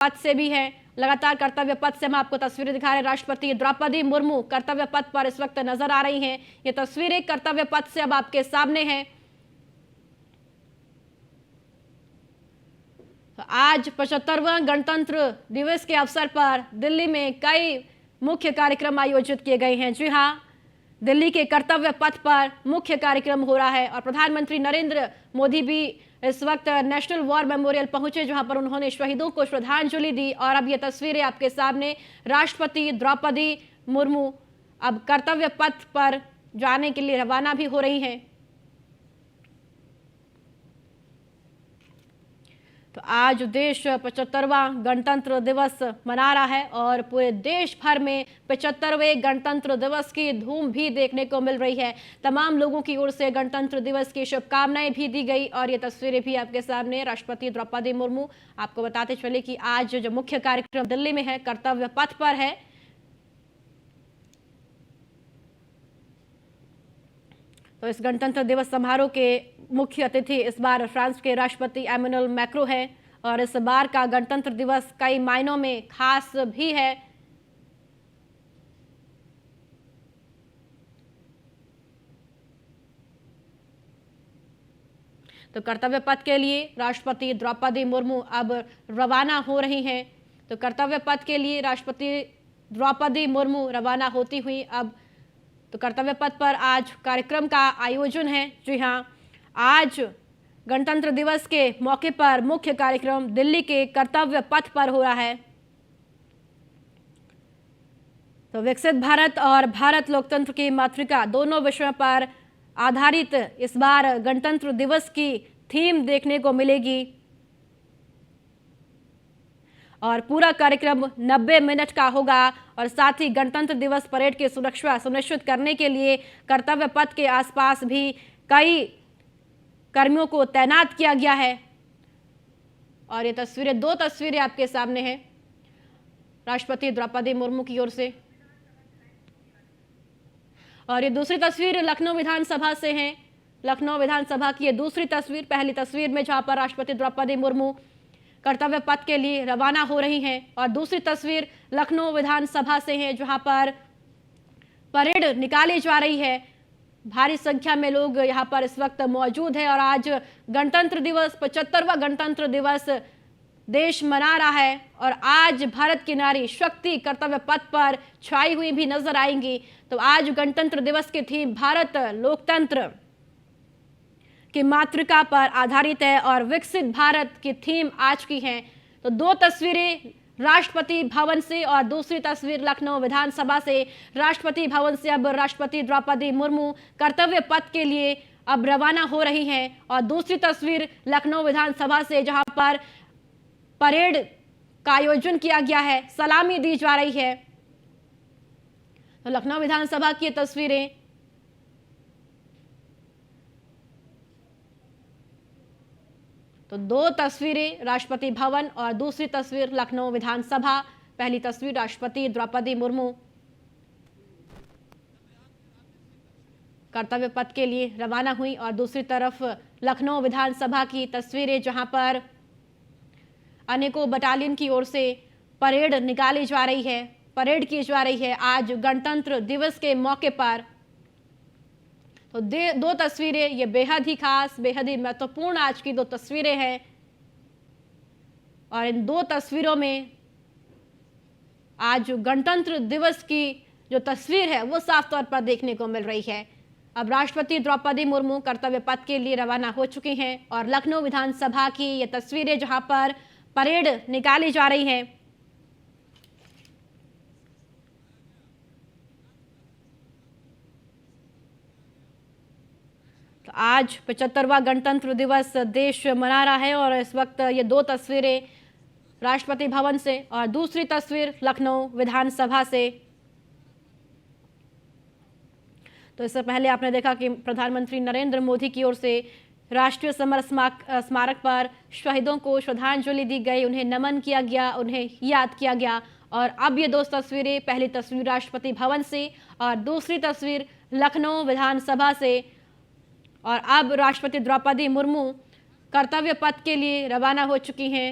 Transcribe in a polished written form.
पथ से भी है। लगातार कर्तव्य पथ से हम आपको तस्वीरें दिखा रहे हैं। राष्ट्रपति द्रौपदी मुर्मू कर्तव्य पथ पर इस वक्त नजर आ रही हैं। ये तस्वीरें कर्तव्य पथ से अब आपके सामने हैं। आज 75वां गणतंत्र दिवस के अवसर पर दिल्ली में कई मुख्य कार्यक्रम आयोजित किए गए हैं। जी हां, दिल्ली के कर्तव्य पथ पर मुख्य कार्यक्रम हो रहा है और प्रधानमंत्री नरेंद्र मोदी भी इस वक्त नेशनल वॉर मेमोरियल पहुंचे, जहां पर उन्होंने शहीदों को श्रद्धांजलि दी। और अब ये तस्वीरें आपके सामने, राष्ट्रपति द्रौपदी मुर्मू अब कर्तव्य पथ पर जाने के लिए रवाना भी हो रही हैं। तो आज देश 75वां गणतंत्र दिवस मना रहा है और पूरे देश भर में 75वें गणतंत्र दिवस की धूम भी देखने को मिल रही है। तमाम लोगों की ओर से गणतंत्र दिवस की शुभकामनाएं भी दी गई और ये तस्वीरें भी आपके सामने। राष्ट्रपति द्रौपदी मुर्मू, आपको बताते चले कि आज जो मुख्य कार्यक्रम दिल्ली में है, कर्तव्य पथ पर है। तो इस गणतंत्र दिवस समारोह के मुख्य अतिथि इस बार फ्रांस के राष्ट्रपति एमेनुअल मैक्रों हैं और इस बार का गणतंत्र दिवस कई मायनों में खास भी है। तो कर्तव्य पथ के लिए राष्ट्रपति द्रौपदी मुर्मू अब रवाना हो रही हैं। तो कर्तव्य पथ के लिए राष्ट्रपति द्रौपदी मुर्मू रवाना होती हुई अब तो कर्तव्य पथ पर आज कार्यक्रम का आयोजन है। जी हां, आज गणतंत्र दिवस के मौके पर मुख्य कार्यक्रम दिल्ली के कर्तव्य पथ पर हो रहा है। तो विकसित भारत और भारत लोकतंत्र की मातृका दोनों विषयों पर आधारित इस बार गणतंत्र दिवस की थीम देखने को मिलेगी और पूरा कार्यक्रम 90 मिनट का होगा और साथ ही गणतंत्र दिवस परेड की सुरक्षा सुनिश्चित करने के लिए कर्तव्य पथ के आसपास भी कई कर्मियों को तैनात किया गया है। और ये तस्वीरें, दो तस्वीरें आपके सामने हैं राष्ट्रपति द्रौपदी मुर्मू की ओर से और ये दूसरी तस्वीर लखनऊ विधानसभा से है। लखनऊ विधानसभा की ये दूसरी तस्वीर, पहली तस्वीर में जहां पर राष्ट्रपति द्रौपदी मुर्मू कर्तव्य पथ के लिए रवाना हो रही हैं और दूसरी तस्वीर लखनऊ विधानसभा से है, जहां पर परेड निकाली जा रही है। भारी संख्या में लोग यहां पर इस वक्त मौजूद है और आज गणतंत्र दिवस, 75वां गणतंत्र दिवस देश मना रहा है और आज भारत की नारी शक्ति कर्तव्य पथ पर छाई हुई भी नजर आएंगी। तो आज गणतंत्र दिवस की थीम भारत लोकतंत्र की मातृका पर आधारित है और विकसित भारत की थीम आज की है। तो दो तस्वीरें राष्ट्रपति भवन से और दूसरी तस्वीर लखनऊ विधानसभा से। राष्ट्रपति भवन से अब राष्ट्रपति द्रौपदी मुर्मू कर्तव्य पथ के लिए अब रवाना हो रही हैं और दूसरी तस्वीर लखनऊ विधानसभा से, जहां पर परेड का आयोजन किया गया है, सलामी दी जा रही है। तो लखनऊ विधानसभा की तस्वीरें, तो दो तस्वीरें राष्ट्रपति भवन और दूसरी तस्वीर लखनऊ विधानसभा। पहली तस्वीर राष्ट्रपति द्रौपदी मुर्मू कर्तव्य पथ के लिए रवाना हुई और दूसरी तरफ लखनऊ विधानसभा की तस्वीरें, जहां पर अनेकों बटालियन की ओर से परेड निकाली जा रही है, परेड की जा रही है आज गणतंत्र दिवस के मौके पर। तो दो तस्वीरें, ये बेहद ही खास, बेहद ही महत्वपूर्ण आज की दो तस्वीरें हैं और इन दो तस्वीरों में आज गणतंत्र दिवस की जो तस्वीर है वो साफ तौर पर देखने को मिल रही है। अब राष्ट्रपति द्रौपदी मुर्मू कर्तव्य पथ के लिए रवाना हो चुकी हैं और लखनऊ विधानसभा की ये तस्वीरें, जहां पर परेड निकाली जा रही है। तो आज 75वां गणतंत्र दिवस देश मना रहा है और इस वक्त ये दो तस्वीरें राष्ट्रपति भवन से और दूसरी तस्वीर लखनऊ विधानसभा से। तो इससे पहले आपने देखा कि प्रधानमंत्री नरेंद्र मोदी की ओर से राष्ट्रीय समर स्मारक पर शहीदों को श्रद्धांजलि दी गई, उन्हें नमन किया गया, उन्हें याद किया गया। और अब ये दो तस्वीरें, पहली तस्वीर राष्ट्रपति भवन से और दूसरी तस्वीर लखनऊ विधानसभा से। और अब राष्ट्रपति द्रौपदी मुर्मू कर्तव्य पथ के लिए रवाना हो चुकी हैं।